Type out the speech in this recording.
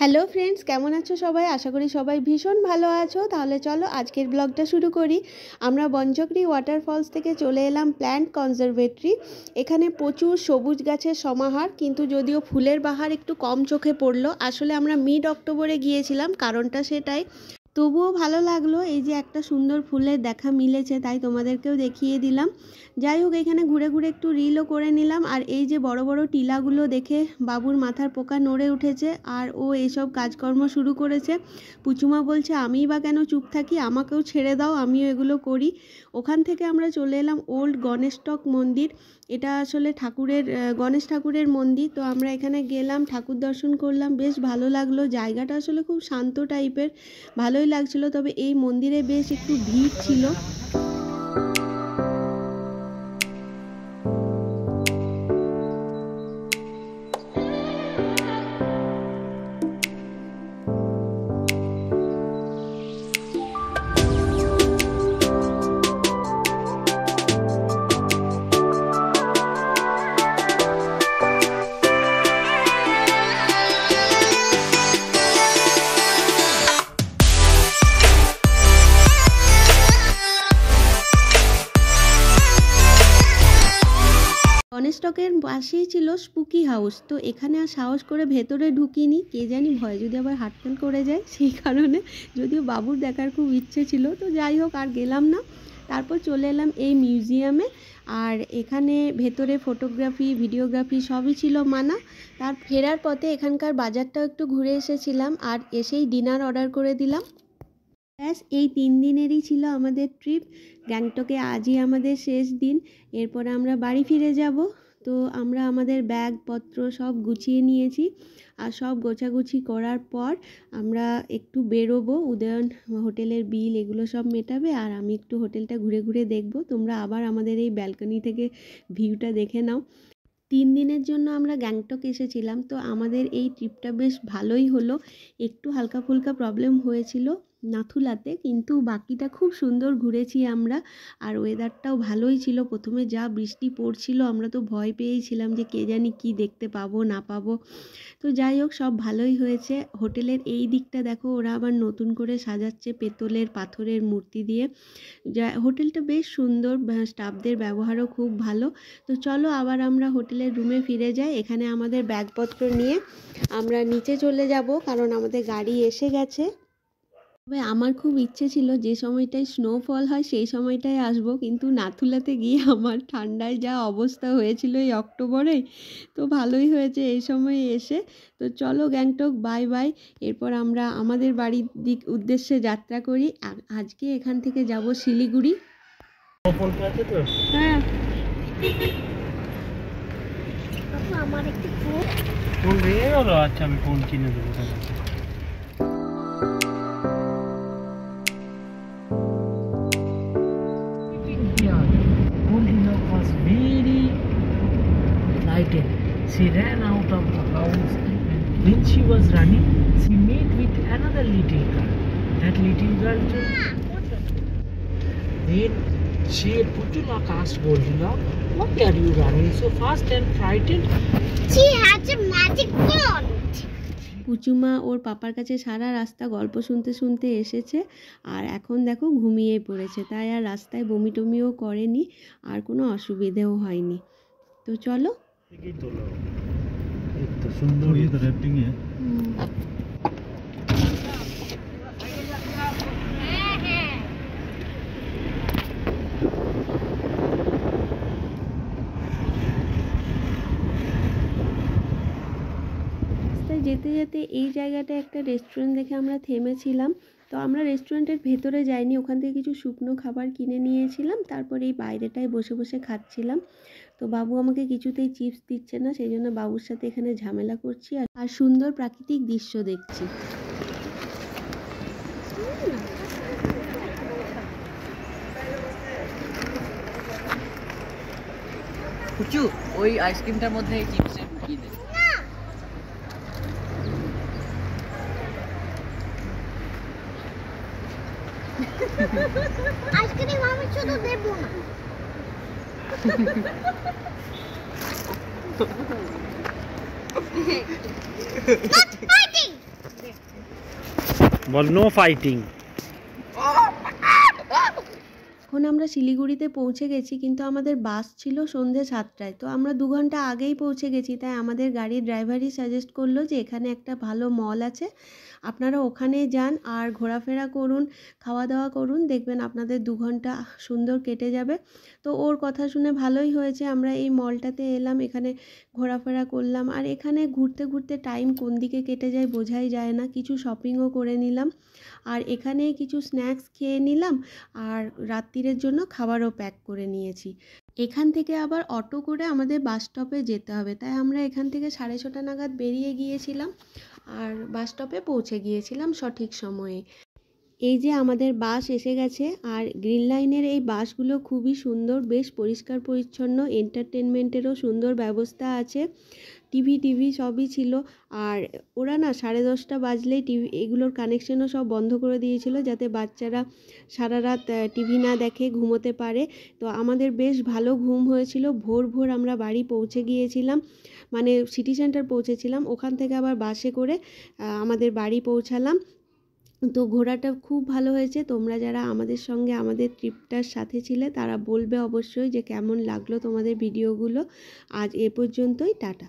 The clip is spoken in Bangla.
হ্যালো ফ্রেন্ডস, কেমন আছো সবাই? আশা করি সবাই ভীষণ ভালো আছো। তাহলে চলো আজকের ব্লগটা শুরু করি। আমরা বঞ্চকরি ওয়াটারফলস থেকে চলে এলাম প্ল্যান্ট কনজারভেটরি। এখানে প্রচুর সবুজ গাছের সমাহার, কিন্তু যদিও ফুলের বাহার একটু কম চোখে পড়লো। আসলে আমরা মিড অক্টোবরে গিয়েছিলাম, কারণটা সেটাই। তবুও ভালো লাগলো, এই যে একটা সুন্দর ফুলের দেখা মিলেছে, তাই তোমাদেরকেও দেখিয়ে দিলাম। যাই হোক, এখানে ঘুরে ঘুরে একটু রিলও করে নিলাম। আর এই যে বড় বড় টিলাগুলো দেখে বাবুর মাথার পোকা নড়ে উঠেছে, আর ও এইসব কাজকর্ম শুরু করেছে। পুচুমা বলছে আমিই বা কেন চুপ থাকি, আমাকেও ছেড়ে দাও, আমিও এগুলো করি। ওখান থেকে আমরা চলে এলাম ওল্ড গণেশটক মন্দির। এটা আসলে গণেশ ঠাকুরের মন্দির। তো আমরা এখানে গেলাম, ঠাকুর দর্শন করলাম, বেশ ভালো লাগলো। জায়গাটা আসলে খুব শান্ত টাইপের, ভালোই লাগছিল। তবে এই মন্দিরে বেশ একটু ভিড় ছিল। গণেশটকের পাশেই ছিল স্পুকি হাউস। তো এখানে আর সাহস করে ভেতরে ঢুকিনি, কে জানি ভয় যদি আবার হার্টফেল করে যায়, সেই কারণে। যদিও বাবুর দেখার খুব ইচ্ছে ছিল, তো যাই হোক আর গেলাম না। তারপর চলে এলাম এই মিউজিয়ামে। আর এখানে ভেতরে ফটোগ্রাফি, ভিডিওগ্রাফি সবই ছিল মানা। তার ফেরার পথে এখানকার বাজারটাও একটু ঘুরে এসেছিলাম, আর এসেই ডিনার অর্ডার করে দিলাম। ব্যাস, এই 3 দিনেরই ছিল আমাদের ট্রিপ। গ্যাংটকে আজই আমাদের শেষ দিন, এরপর আমরা বাড়ি ফিরে যাব। তো আমরা আমাদের ব্যাগপত্র সব গুছিয়ে নিয়েছি, আর সব গোছাগুছি করার পর আমরা একটু বেরোবো। উদয়ন হোটেলের বিল এগুলো সব মেটাবে, আর আমি একটু হোটেলটা ঘুরে ঘুরে দেখব। তোমরা আবার আমাদের এই ব্যালকনি থেকে ভিউটা দেখে নাও। 3 দিনের জন্য আমরা গ্যাংটক এসেছিলাম, তো আমাদের এই ট্রিপটা বেশ ভালোই হলো। একটু হালকা ফুলকা প্রবলেম হয়েছিল নাথুলাতে, কিন্তু বাকিটা খুব সুন্দর ঘুরেছি আমরা। আর ওয়েদারটাও ভালোই ছিল। প্রথমে যা বৃষ্টি পড়ছিল, আমরা তো ভয় পেয়েছিলাম যে কে জানি কি দেখতে পাবো না পাবো। তো যাই হোক, সব ভালোই হয়েছে। হোটেলের এই দিকটা দেখো, ওরা আবার নতুন করে সাজাচ্ছে পেতলের পাথরের মূর্তি দিয়ে। হোটেলটা বেশ সুন্দর, স্টাফদের ব্যবহারও খুব ভালো। তো চলো আবার আমরা হোটেলের রুমে ফিরে যাই। এখানে আমাদের ব্যাগপত্র নিয়ে আমরা নিচে চলে যাব, কারণ আমাদের গাড়ি এসে গেছে। তবে আমার খুব ইচ্ছে ছিল যে সময়টায় স্নোফল হয় সেই সময়টায় আসবো, কিন্তু নাথুলাতে গিয়ে আমার ঠান্ডায় যা অবস্থা হয়েছিল এই অক্টোবরে। তো ভালোই হয়েছে এই সময় এসে। তো চলো গ্যাংটক বাই বাই। এরপর আমরা আমাদের বাড়ির উদ্দেশ্যে যাত্রা করি। আজকে এখান থেকে যাব শিলিগুড়ি। হ্যাঁ, আমার একটু ফোন দিয়ে গেল। আচ্ছা, আমি ফোন কিনে দেবো। Was very frightened. She ran out of the house, and when she was running, she met with another little girl. That little girl then she Putulak asked Goldilocks, "Why are you running so fast and frightened?" She has a magic wand. পুচুমা ওর পাপার কাছে সারা রাস্তা গল্প শুনতে শুনতে এসেছে, আর এখন দেখো ঘুমিয়ে পড়েছে। তাই আর রাস্তায় বমি টমিও করেনি, আর কোনো অসুবিধেও হয়নি। তো চলো। যেতে যেতে এই জায়গাটা একটা রেস্টুরেন্ট দেখে আমরা থেমেছিলাম। তো আমরা রেস্টুরেন্টের ভেতরে যাইনি, ওখান থেকে কিছু শুকনো খাবার কিনে নিয়েছিলাম। তারপর এই বাইরেটায় বসে বসে খাচ্ছিলাম। তো বাবু আমাকে কিছুতেই চিপস দিচ্ছে না, সেই জন্য বাবুর সাথে এখানে ঝামেলা করছি, আর সুন্দর প্রাকৃতিক দৃশ্য দেখছি। পুচু, ওই আইসক্রিমটার মধ্যে এই চিপসের কি দে? আইসক্রিম আমি শুধু দেব না। Not fighting! বল নো ফাইটিং। এখন আমরা শিলিগুড়িতে পৌঁছে গেছি, কিন্তু আমাদের বাস ছিল সন্ধ্যে 7টায়। তো আমরা 2 ঘন্টা আগেই পৌঁছে গেছি, তাই আমাদের গাড়ির ড্রাইভারই সাজেস্ট করলো যে এখানে একটা ভালো মল আছে, আপনারা ওখানে যান আর ঘোরাফেরা করুন, খাওয়া দাওয়া করুন, দেখবেন আপনাদের 2 ঘন্টা সুন্দর কেটে যাবে। তো ওর কথা শুনে ভালোই হয়েছে, আমরা এই মলটাতে এলাম, এখানে ঘোরাফেরা করলাম। আর এখানে ঘুরতে ঘুরতে টাইম কোন দিকে কেটে যায় বোঝাই যায় না। কিছু শপিংও করে নিলাম, আর এখানে কিছু স্ন্যাক্স খেয়ে নিলাম, আর রাত্তিরের জন্য খাবারও প্যাক করে নিয়েছি। এখান থেকে আবার অটো করে আমাদের বাস স্টপে যেতে হবে, তাই আমরা এখান থেকে 6:30 নাগাদ বেরিয়ে গিয়েছিলাম আর বাস স্টপে পৌঁছে গিয়েছিলাম সঠিক সময়ে। এই যে আমাদের বাস এসে গেছে, আর গ্রিন লাইনের এই বাসগুলো খুবই সুন্দর, বেশ পরিষ্কার পরিচ্ছন্ন, এন্টারটেনমেন্টেরও সুন্দর ব্যবস্থা আছে, টিভি সবই ছিল। আর ওরা না 10:30 বাজলেই টিভি এগুলোর কানেকশনও সব বন্ধ করে দিয়েছিল, যাতে বাচ্চারা সারা রাত টিভি না দেখে ঘুমোতে পারে। তো আমাদের বেশ ভালো ঘুম হয়েছিল, ভোর আমরা বাড়ি পৌঁছে গিয়েছিলাম, মানে সিটি সেন্টার পৌঁছেছিলাম, ওখান থেকে আবার বাসে করে আমাদের বাড়ি পৌঁছালাম। তো ঘোরাটা খুব ভালো হয়েছে। তোমরা যারা আমাদের সঙ্গে আমাদের ট্রিপটার সাথে ছিলে তারা বলবে অবশ্যই যে কেমন লাগলো তোমাদের ভিডিওগুলো। আজ এ পর্যন্তই, টাটা।